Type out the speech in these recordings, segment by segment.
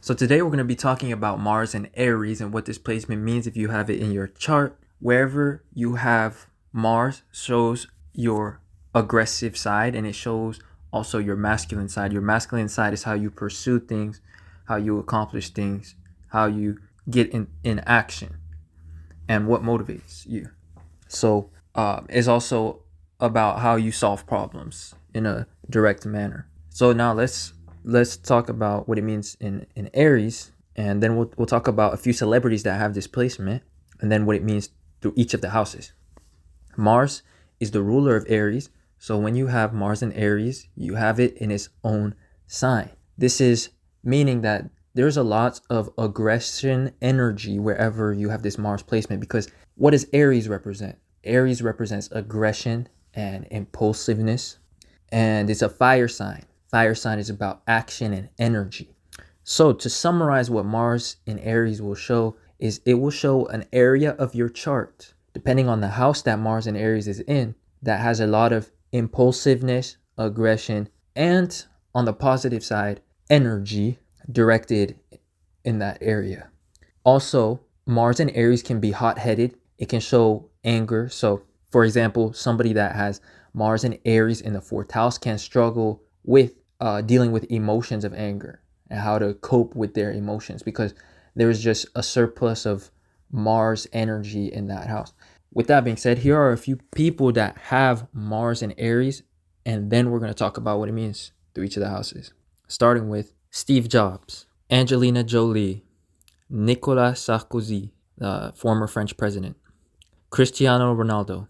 So today we're going to be talking about Mars and Aries and what this placement means if you have it in your chart. Wherever you have Mars shows your aggressive side, and it shows also your masculine side. Your masculine side is how you pursue things, how you accomplish things, how you get in action, and what motivates you. So it's also about how you solve problems in a direct manner. So now let's talk about what it means in Aries, and then we'll talk about a few celebrities that have this placement, and then what it means through each of the houses. Mars is the ruler of Aries, so when you have Mars in Aries, you have it in its own sign. This is meaning that there's a lot of aggression energy wherever you have this Mars placement, because what does Aries represent? Aries represents aggression and impulsiveness, and it's a fire sign. Fire sign is about action and energy. So to summarize what Mars in Aries will show is it will show an area of your chart, depending on the house that Mars in Aries is in, that has a lot of impulsiveness, aggression, and on the positive side, energy directed in that area. Also, Mars in Aries can be hot-headed. It can show anger. So, for example, somebody that has Mars in Aries in the fourth house can struggle with dealing with emotions of anger and how to cope with their emotions, because there's just a surplus of Mars energy in that house. With that being said, here are a few people that have Mars in Aries, and then we're going to talk about what it means through each of the houses. Starting with Steve Jobs, Angelina Jolie, Nicolas Sarkozy, the former French president, Cristiano Ronaldo,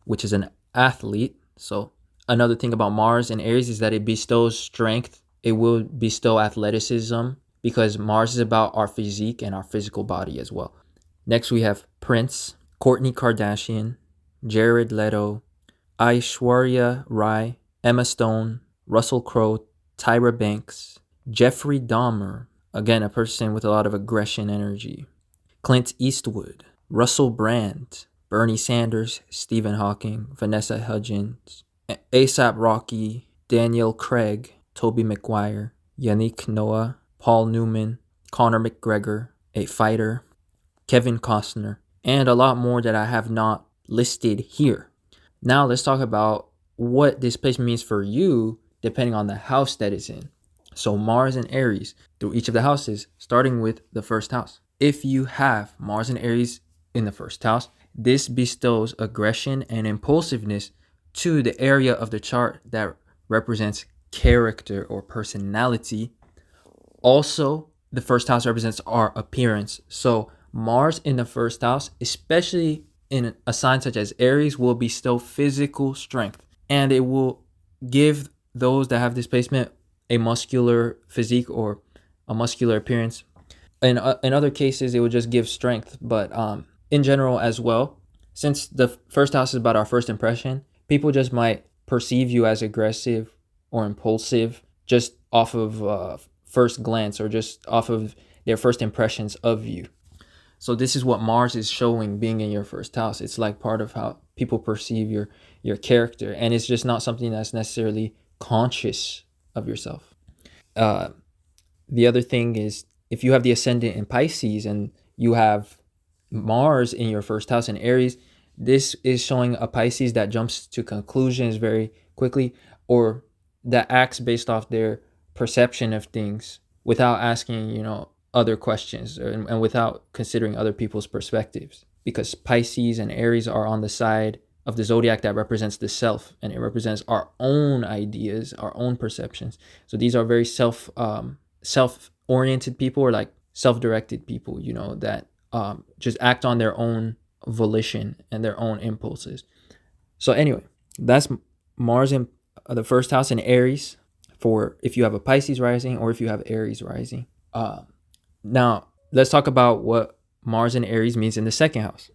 which is an athlete. So another thing about Mars and Aries is that it bestows strength. It will bestow athleticism, because Mars is about our physique and our physical body as well. Next, we have Prince, Kourtney Kardashian, Jared Leto, Aishwarya Rai, Emma Stone, Russell Crowe, Tyra Banks, Jeffrey Dahmer, again, a person with a lot of aggression energy, Clint Eastwood, Russell Brand, Bernie Sanders, Stephen Hawking, Vanessa Hudgens, A$AP Rocky, Daniel Craig, Tobey Maguire, Yannick Noah, Paul Newman, Conor McGregor, a fighter, Kevin Costner, and a lot more that I have not listed here. Now let's talk about what this placement means for you depending on the house that it's in. So Mars and Aries through each of the houses, starting with the first house. If you have Mars and Aries in the first house, this bestows aggression and impulsiveness to the area of the chart that represents character or personality. Also, the first house represents our appearance. So Mars in the first house, especially in a sign such as Aries, will bestow physical strength, and it will give those that have this placement a muscular physique or a muscular appearance. In other cases, it would just give strength, but in general as well, since the first house is about our first impression, people just might perceive you as aggressive or impulsive just off of first glance, or just off of their first impressions of you. So this is what Mars is showing being in your first house. It's like part of how people perceive your character, and it's just not something that's necessarily conscious of yourself. The other thing is, if you have the ascendant in Pisces and you have Mars in your first house in Aries, this is showing a Pisces that jumps to conclusions very quickly, or that acts based off their perception of things without asking, other questions, and without considering other people's perspectives. Because Pisces and Aries are on the side of the zodiac that represents the self, and it represents our own ideas, our own perceptions. So these are very self-oriented people, or like self-directed people, that just act on their own volition and their own impulses. So anyway, that's Mars in the first house in Aries, for if you have a Pisces rising or if you have Aries rising. Now let's talk about what Mars in Aries means in the second house.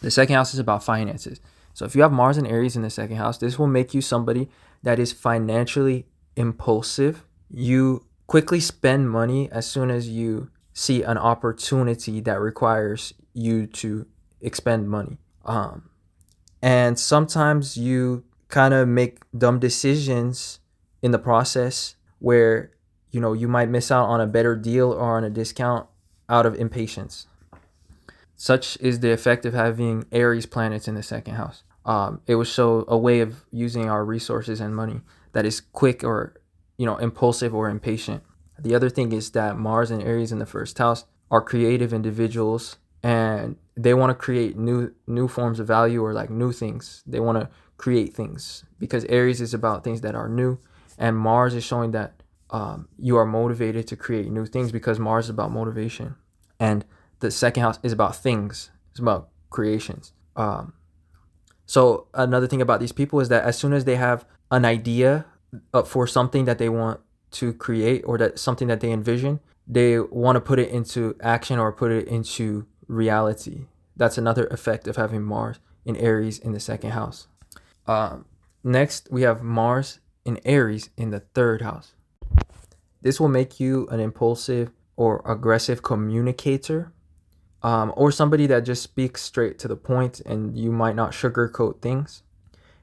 The second house is about finances. So if you have Mars and Aries in the second house, this will make you somebody that is financially impulsive. You quickly spend money as soon as you see an opportunity that requires you to expend money. And sometimes you kind of make dumb decisions in the process where you might miss out on a better deal or on a discount out of impatience. Such is the effect of having Aries planets in the second house. It will show a way of using our resources and money that is quick or impulsive or impatient. The other thing is that Mars and Aries in the first house are creative individuals, and they want to create new forms of value, or like new things. They want to create things because Aries is about things that are new, and Mars is showing that you are motivated to create new things because Mars is about motivation, and the second house is about things. It's about creations. So another thing about these people is that as soon as they have an idea for something that they want to create, or that something that they envision, they want to put it into action or put it into reality. That's another effect of having Mars in Aries in the second house. Next, we have Mars in Aries in the third house. This will make you an impulsive or aggressive communicator, or somebody that just speaks straight to the point, and you might not sugarcoat things.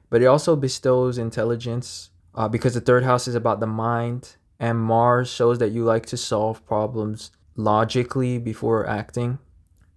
But it also bestows intelligence, because the third house is about the mind, and Mars shows that you like to solve problems logically before acting.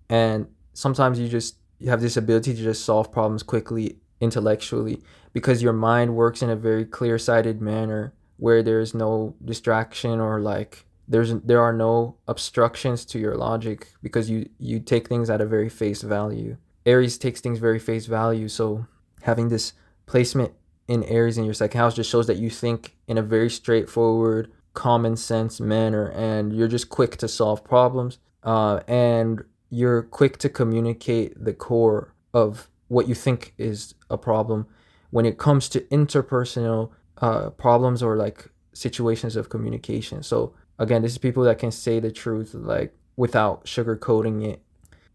And sometimes you have this ability to just solve problems quickly intellectually because your mind works in a very clear-sighted manner where there's no distraction, or like there are no obstructions to your logic, because you take things at a very face value. Aries takes things very face value, so having this placement in Aries in your second house just shows that you think in a very straightforward, common sense manner, and you're just quick to solve problems, and you're quick to communicate the core of what you think is a problem when it comes to interpersonal problems, or like situations of communication. So again, this is people that can say the truth like without sugarcoating it,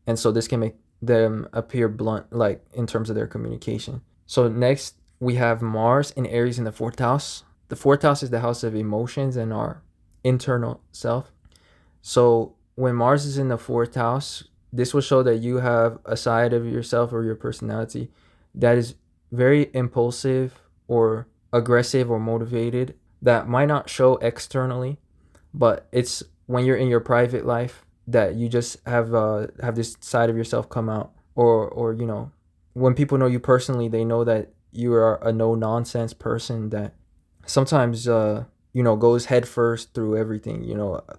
and so this can make them appear blunt, like in terms of their communication. So next, we have Mars in Aries in the fourth house. The fourth house is the house of emotions and our internal self. So when Mars is in the fourth house, this will show that you have a side of yourself or your personality that is very impulsive or aggressive or motivated, that might not show externally, but it's when you're in your private life that you just have this side of yourself come out, or when people know you personally, they know that you are a no nonsense person that sometimes goes headfirst through everything,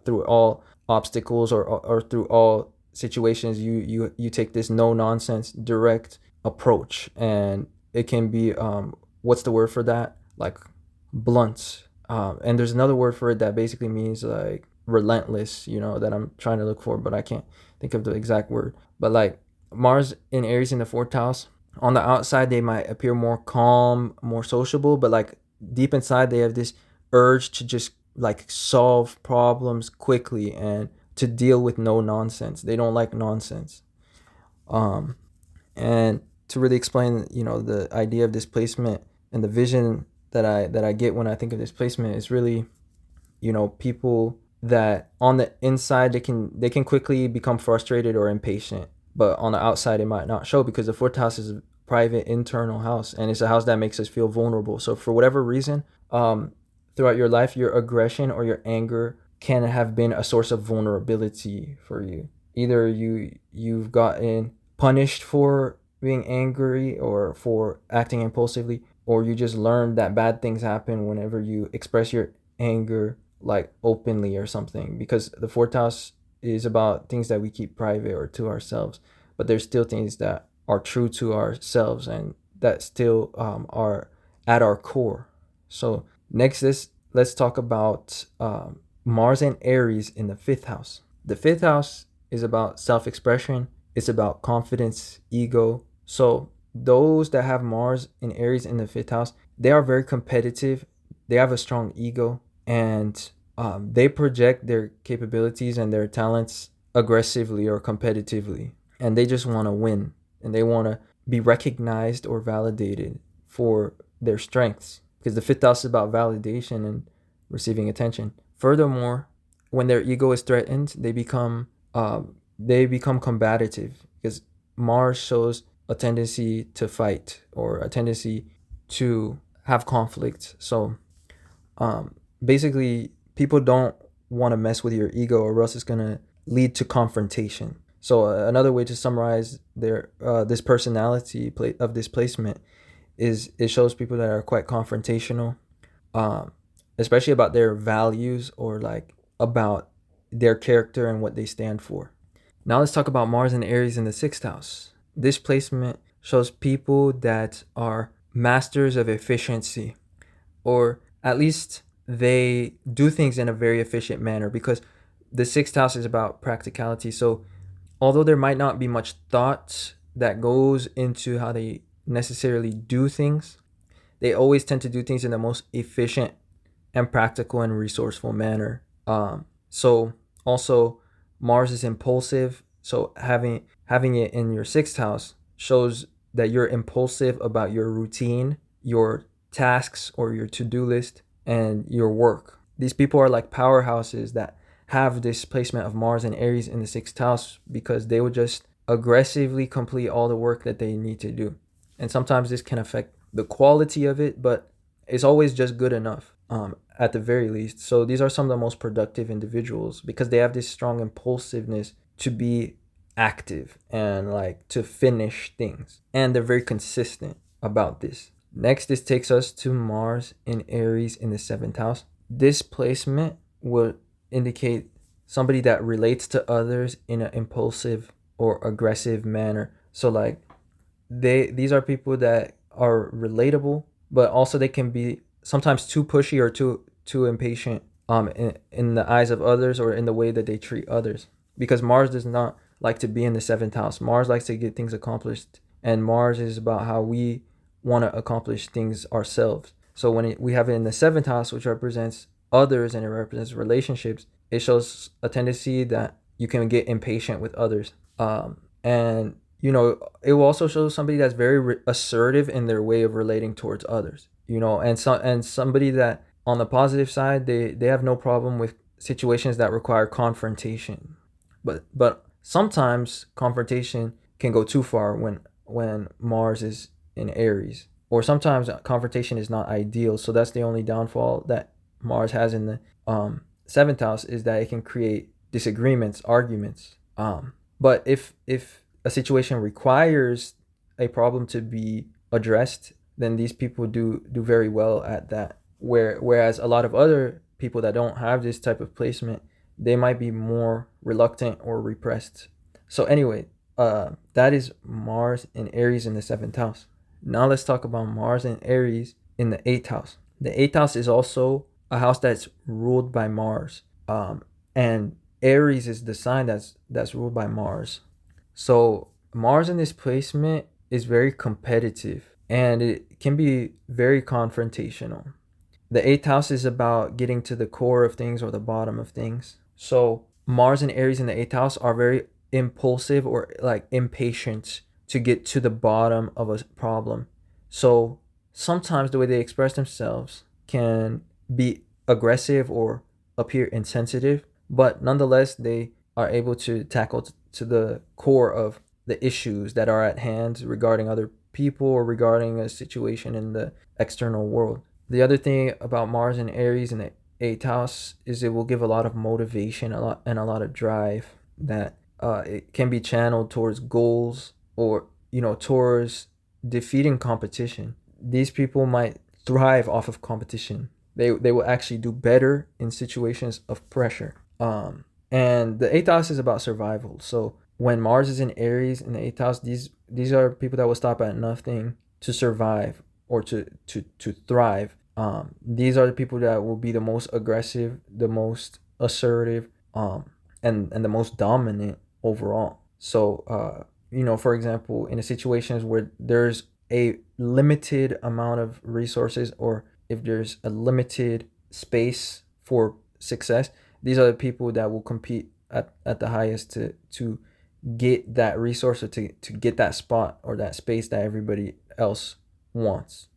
through all obstacles, or through all situations. You take this no nonsense direct approach, and it can be what's the word for that, like blunt, and there's another word for it that basically means like relentless, that I'm trying to look for, but I can't think of the exact word. But like Mars in Aries in the fourth house, on the outside they might appear more calm, more sociable, but like deep inside they have this urge to just like solve problems quickly and to deal with no nonsense. They don't like nonsense. And to really explain, the idea of displacement and the vision that I get when I think of displacement is really, people that on the inside they can quickly become frustrated or impatient, but on the outside it might not show, because the fourth house is a private internal house, and it's a house that makes us feel vulnerable. So for whatever reason, throughout your life, your aggression or your anger can have been a source of vulnerability for you. Either you've gotten punished for being angry or for acting impulsively, or you just learned that bad things happen whenever you express your anger like openly or something, because the fourth house is about things that we keep private or to ourselves, but there's still things that are true to ourselves and that still are at our core. So next, let's talk about Mars and Aries in the fifth house. The fifth house is about self-expression. It's about confidence, ego. So those that have Mars in Aries in the fifth house, they are very competitive. They have a strong ego, and they project their capabilities and their talents aggressively or competitively, and they just want to win, and they want to be recognized or validated for their strengths, because the fifth house is about validation and receiving attention. Furthermore, when their ego is threatened, they become combative, because Mars shows a tendency to fight or a tendency to have conflict. So basically, people don't want to mess with your ego, or else it's gonna lead to confrontation. So another way to summarize their this personality of this placement is it shows people that are quite confrontational, um, especially about their values, or like about their character and what they stand for. Now let's talk about Mars and Aries in the sixth house. This placement shows people that are masters of efficiency, or at least they do things in a very efficient manner, because the sixth house is about practicality. So although there might not be much thought that goes into how they necessarily do things, they always tend to do things in the most efficient and practical and resourceful manner. So also Mars is impulsive. So having it in your sixth house shows that you're impulsive about your routine, your tasks, or your to-do list, and your work. These people are like powerhouses that have this placement of Mars and Aries in the sixth house, because they would just aggressively complete all the work that they need to do. And sometimes this can affect the quality of it, but it's always just good enough, at the very least. So these are some of the most productive individuals, because they have this strong impulsiveness to be active and like to finish things, and they're very consistent about this. Next, this takes us to Mars in Aries in the seventh house. This placement will indicate somebody that relates to others in an impulsive or aggressive manner. So like these are people that are relatable, but also they can be sometimes too pushy or too impatient, in the eyes of others, or in the way that they treat others, because Mars does not like to be in the seventh house. Mars likes to get things accomplished, and Mars is about how we want to accomplish things ourselves. So when we have it in the seventh house, which represents others and it represents relationships, it shows a tendency that you can get impatient with others, and it will also show somebody that's very assertive in their way of relating towards others, and somebody that on the positive side, they have no problem with situations that require confrontation, but sometimes confrontation can go too far when Mars is in Aries, or sometimes confrontation is not ideal. So that's the only downfall that Mars has in the seventh house, is that it can create disagreements, arguments. But if a situation requires a problem to be addressed, then these people do very well at that. Whereas a lot of other people that don't have this type of placement, they might be more reluctant or repressed. So anyway, that is Mars and Aries in the seventh house. Now let's talk about Mars and Aries in the eighth house. The eighth house is also a house that's ruled by Mars, and Aries is the sign that's ruled by Mars. So Mars in this placement is very competitive, and it can be very confrontational. The eighth house is about getting to the core of things, or the bottom of things. So Mars and Aries in the eighth house are very impulsive, or like impatient to get to the bottom of a problem. So sometimes the way they express themselves can be aggressive or appear insensitive, but nonetheless they are able to tackle to the core of the issues that are at hand regarding other people, or regarding a situation in the external world. The other thing about Mars and Aries in the eighth house is it will give a lot of motivation, a lot of drive, that it can be channeled towards goals, or towards defeating competition. These people might thrive off of competition. They will actually do better in situations of pressure. And the eighth house is about survival. So when Mars is in Aries in the eighth house, these are people that will stop at nothing to survive, or to thrive. These are the people that will be the most aggressive, the most assertive, and the most dominant overall. So for example, in the situations where there's a limited amount of resources, or if there's a limited space for success, these are the people that will compete at the highest to get that resource, or to get that spot or that space that everybody else wants.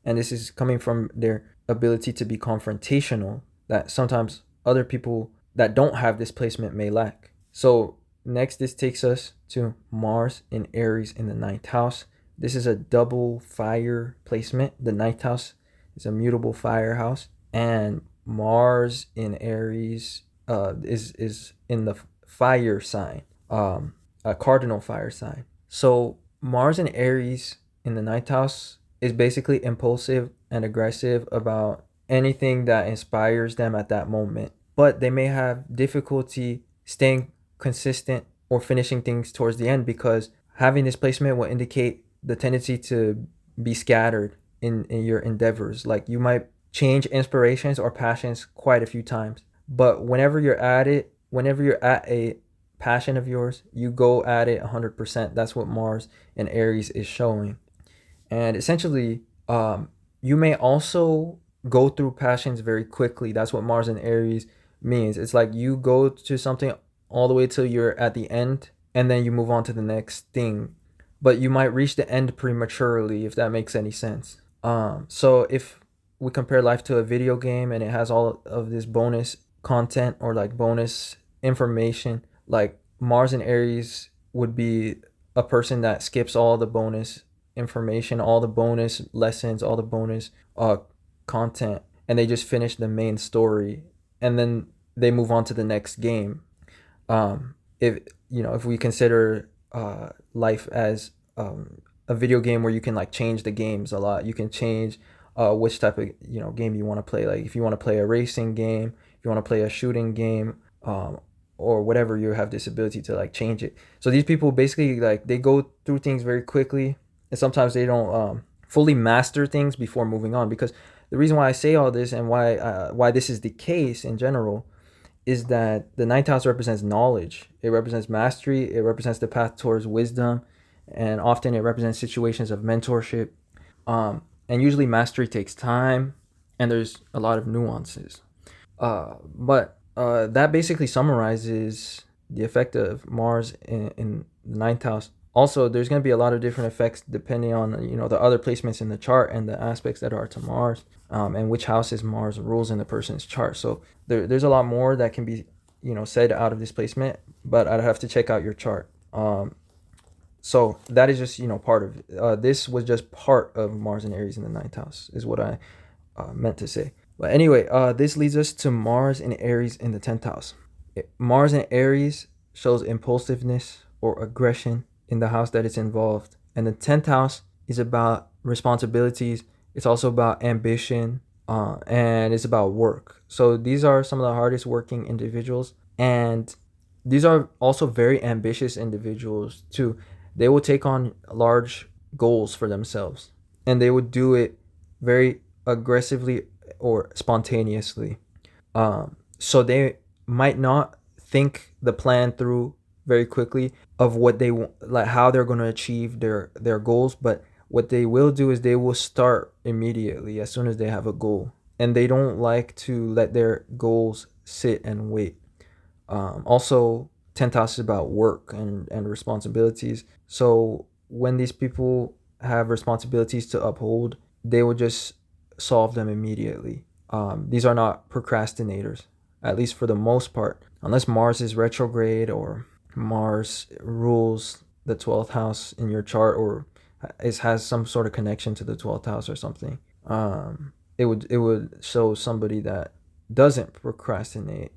And this is coming from their ability to be confrontational, that sometimes other people that don't have this placement may lack. So next, this takes us to Mars in Aries in the ninth house. This is a double fire placement. The ninth house is a mutable fire house, and Mars in Aries is in the fire sign, a cardinal fire sign. So Mars in Aries in the ninth house is basically impulsive and aggressive about anything that inspires them at that moment. But they may have difficulty staying consistent or finishing things towards the end, because having this placement will indicate the tendency to be scattered in your endeavors. Like you might change inspirations or passions quite a few times, but whenever you're at a passion of yours, you go at it 100%. That's what Mars and Aries is showing. And essentially, you may also go through passions very quickly. That's what Mars and Aries means. It's like you go to something all the way till you're at the end, and then you move on to the next thing. But you might reach the end prematurely, if that makes any sense. So if we compare life to a video game and it has all of this bonus content or like bonus information, like Mars and Aries would be a person that skips all the bonus information, all the bonus lessons, all the bonus content, and they just finish the main story, and then they move on to the next game. If if we consider life as a video game where you can like change the games a lot, you can change which type of game you want to play. Like if you want to play a racing game, if you want to play a shooting game, or whatever, you have this ability to like change it. So these people basically like they go through things very quickly, and sometimes they don't fully master things before moving on. Because the reason why I say all this and why this is the case in general is that the ninth house represents knowledge. It represents mastery. It represents the path towards wisdom, and often it represents situations of mentorship. And usually mastery takes time, and there's a lot of nuances. But that basically summarizes the effect of Mars in the ninth house. Also, there's going to be a lot of different effects depending on the other placements in the chart and the aspects that are to Mars, and which houses Mars rules in the person's chart. So there's a lot more that can be said out of this placement, but I'd have to check out your chart. So that is just part of it. This was just part of Mars and Aries in the ninth house is what I meant to say. But anyway, this leads us to Mars and Aries in the 10th house. Mars and Aries shows impulsiveness or aggression in the house that it's involved. And the 10th house is about responsibilities. It's also about ambition, and it's about work. So these are some of the hardest working individuals. And these are also very ambitious individuals too. They will take on large goals for themselves, and they would do it very aggressively or spontaneously. So they might not think the plan through very quickly of what they want, like how they're going to achieve their goals. But what they will do is they will start immediately as soon as they have a goal, and they don't like to let their goals sit and wait. Also, 10th house is about work and responsibilities. So when these people have responsibilities to uphold, they will just solve them immediately. These are not procrastinators, at least for the most part, unless Mars is retrograde or Mars rules the 12th house in your chart, or has some sort of connection to the 12th house or something. It would show somebody that doesn't procrastinate.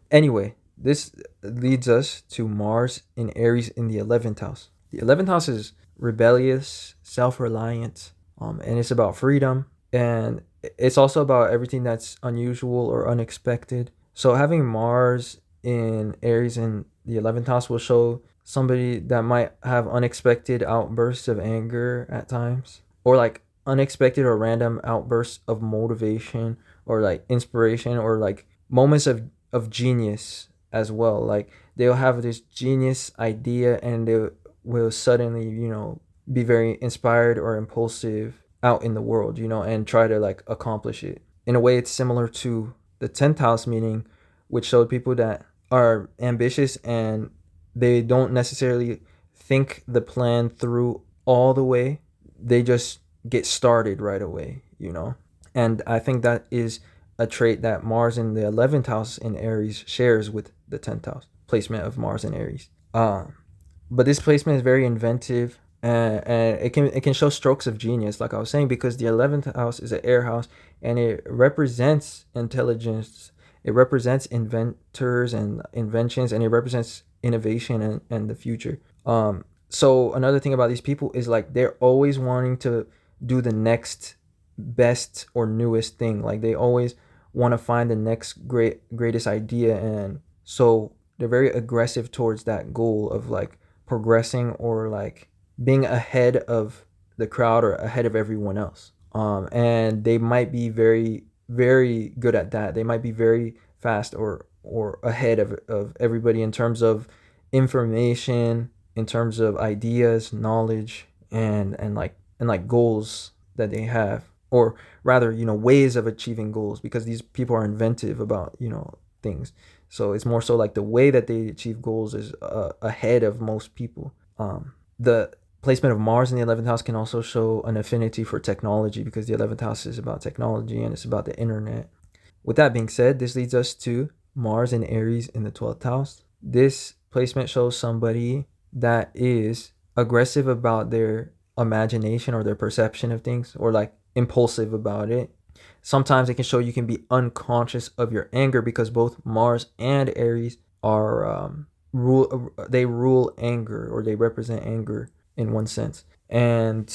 Anyway, this leads us to Mars in Aries in the 11th house. The 11th house is rebellious, self-reliant, and it's about freedom. And it's also about everything that's unusual or unexpected. So having Mars in Aries in the 11th house will show somebody that might have unexpected outbursts of anger at times, or like unexpected or random outbursts of motivation or like inspiration, or like moments of genius as well. Like they'll have this genius idea, and they will suddenly be very inspired or impulsive out in the world, and try to like accomplish it. In a way, it's similar to the 10th house meaning, which showed people that are ambitious and they don't necessarily think the plan through all the way. They just get started right away. And I think that is a trait that Mars in the 11th house in Aries shares with the 10th house placement of Mars in Aries. But this placement is very inventive. and it can show strokes of genius, like I was saying, because the 11th house is an air house, and it represents intelligence. It represents inventors and inventions, and it represents innovation and the future. So another thing about these people is like they're always wanting to do the next best or newest thing. Like they always want to find the next greatest idea, and so they're very aggressive towards that goal of like progressing or like being ahead of the crowd or ahead of everyone else. And they might be very, very good at that. They might be very fast or ahead of everybody in terms of information, in terms of ideas, knowledge, and like goals that they have, or rather, ways of achieving goals, because these people are inventive about things. So it's more so like the way that they achieve goals is ahead of most people. The placement of Mars in the 11th house can also show an affinity for technology, because the 11th house is about technology and it's about the internet. With that being said, this leads us to Mars and Aries in the 12th house. This placement shows somebody that is aggressive about their imagination or their perception of things, or like impulsive about it. Sometimes it can show you can be unconscious of your anger, because both Mars and Aries are rule anger, or they represent anger in one sense. And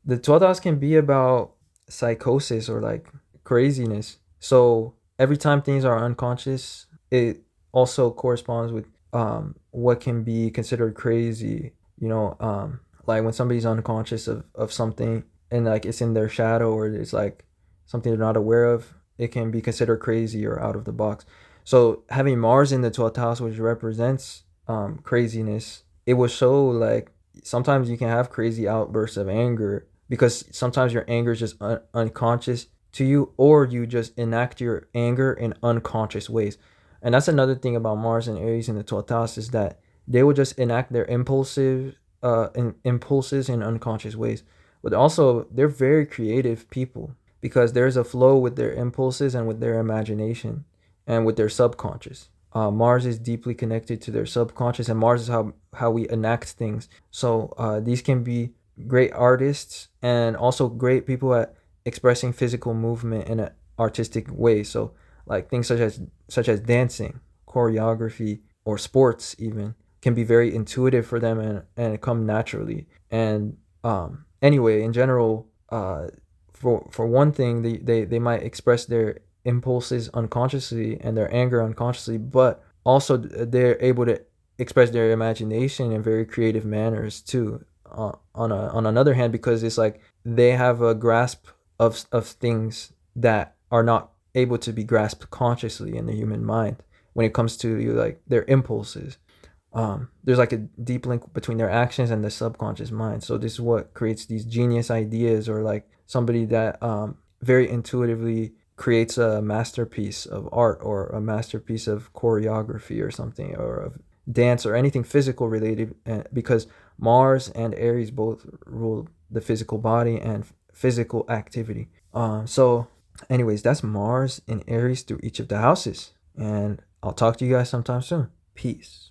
the 12th house can be about psychosis or like craziness. So every time things are unconscious, it also corresponds with what can be considered crazy. Like when somebody's unconscious of something, and like it's in their shadow, or it's like something they're not aware of, it can be considered crazy or out of the box. So having Mars in the 12th house, which represents craziness, it will show like sometimes you can have crazy outbursts of anger, because sometimes your anger is just unconscious to you, or you just enact your anger in unconscious ways. And that's another thing about Mars and Aries in the 12th house, is that they will just enact their impulses in unconscious ways. But also they're very creative people, because there's a flow with their impulses and with their imagination and with their subconscious. Mars is deeply connected to their subconscious, and Mars is how we enact things. So these can be great artists and also great people at expressing physical movement in an artistic way. So like things such as dancing, choreography, or sports even can be very intuitive for them, and come naturally. And anyway, in general, for one thing, they might express their impulses unconsciously and their anger unconsciously, but also they're able to express their imagination in very creative manners too. On another hand, because it's like they have a grasp of things that are not able to be grasped consciously in the human mind when it comes to like their impulses. There's like a deep link between their actions and the subconscious mind. So this is what creates these genius ideas, or like somebody that very intuitively creates a masterpiece of art, or a masterpiece of choreography or something, or of dance, or anything physical related, because Mars and Aries both rule the physical body and physical activity. So anyways, that's Mars and Aries through each of the houses, and I'll talk to you guys sometime soon. Peace.